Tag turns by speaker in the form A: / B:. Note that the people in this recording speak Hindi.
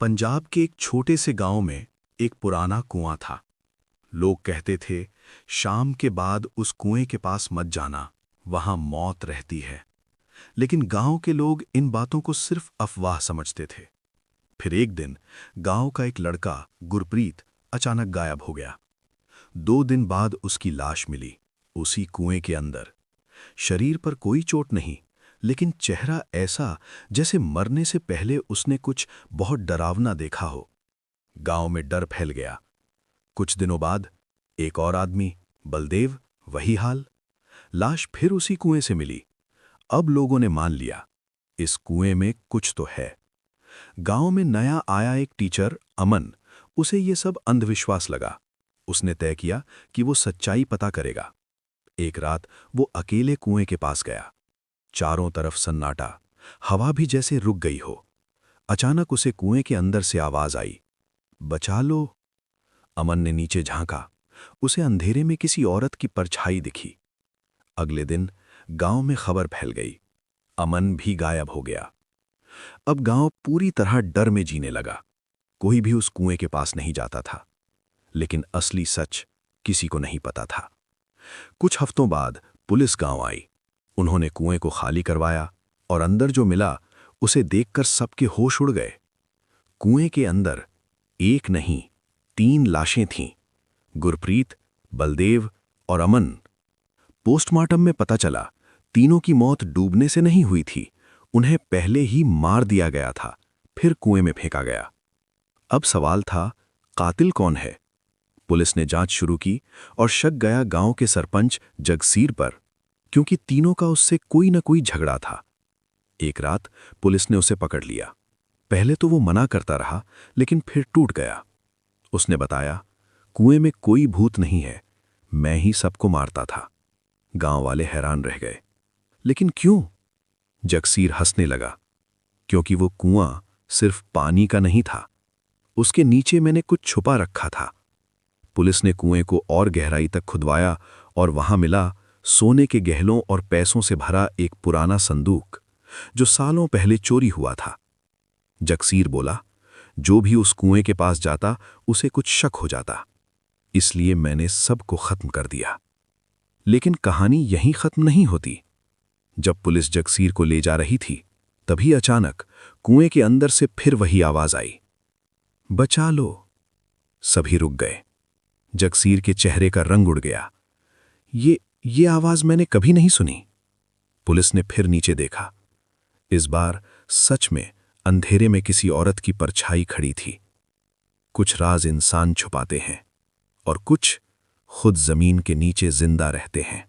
A: पंजाब के एक छोटे से गांव में एक पुराना कुआं था। लोग कहते थे, शाम के बाद उस कुएं के पास मत जाना, वहां मौत रहती है। लेकिन गांव के लोग इन बातों को सिर्फ अफवाह समझते थे। फिर एक दिन गांव का एक लड़का गुरप्रीत अचानक गायब हो गया। 2 दिन बाद उसकी लाश मिली, उसी कुएं के अंदर। शरीर पर कोई चोट नहीं, लेकिन चेहरा ऐसा जैसे मरने से पहले उसने कुछ बहुत डरावना देखा हो। गांव में डर फैल गया। कुछ दिनों बाद एक और आदमी, बलदेव, वही हाल। लाश फिर उसी कुएं से मिली। अब लोगों ने मान लिया, इस कुएं में कुछ तो है। गांव में नया आया एक टीचर, अमन, उसे ये सब अंधविश्वास लगा। उसने तय किया कि वो सच्चाई पता करेगा। एक रात वो अकेले कुएं के पास गया। चारों तरफ सन्नाटा, हवा भी जैसे रुक गई हो। अचानक उसे कुएं के अंदर से आवाज आई, बचा लो। अमन ने नीचे झांका। उसे अंधेरे में किसी औरत की परछाई दिखी। अगले दिन गांव में खबर फैल गई, अमन भी गायब हो गया। अब गांव पूरी तरह डर में जीने लगा। कोई भी उस कुएं के पास नहीं जाता था। लेकिन असली सच किसी को नहीं पता था। कुछ हफ्तों बाद पुलिस गांव आई। उन्होंने कुएं को खाली करवाया और अंदर जो मिला उसे देखकर सबके होश उड़ गए। कुएं के अंदर एक नहीं, 3 लाशें थीं, गुरप्रीत, बलदेव और अमन। पोस्टमार्टम में पता चला, तीनों की मौत डूबने से नहीं हुई थी। उन्हें पहले ही मार दिया गया था, फिर कुएं में फेंका गया। अब सवाल था, कातिल कौन है? पुलिस ने जांच शुरू की और शक गया गांव के सरपंच जगसीर पर, क्योंकि तीनों का उससे कोई न कोई झगड़ा था। एक रात पुलिस ने उसे पकड़ लिया। पहले तो वो मना करता रहा, लेकिन फिर टूट गया। उसने बताया, कुएं में कोई भूत नहीं है, मैं ही सबको मारता था। गांव वाले हैरान रह गए। लेकिन क्यों? जगसीर हंसने लगा, क्योंकि वो कुआं सिर्फ पानी का नहीं था, उसके नीचे मैंने कुछ छुपा रखा था। पुलिस ने कुएं को और गहराई तक खुदवाया और वहां मिला सोने के गहलों और पैसों से भरा एक पुराना संदूक, जो सालों पहले चोरी हुआ था। जगसीर बोला, जो भी उस कुएं के पास जाता उसे कुछ शक हो जाता, इसलिए मैंने सबको खत्म कर दिया। लेकिन कहानी यहीं खत्म नहीं होती। जब पुलिस जगसीर को ले जा रही थी, तभी अचानक कुएं के अंदर से फिर वही आवाज आई, बचा लो। सभी रुक गए। जगसीर के चेहरे का रंग उड़ गया। ये आवाज मैंने कभी नहीं सुनी। पुलिस ने फिर नीचे देखा। इस बार सच में अंधेरे में किसी औरत की परछाई खड़ी थी। कुछ राज इंसान छुपाते हैं और कुछ खुद जमीन के नीचे जिंदा रहते हैं।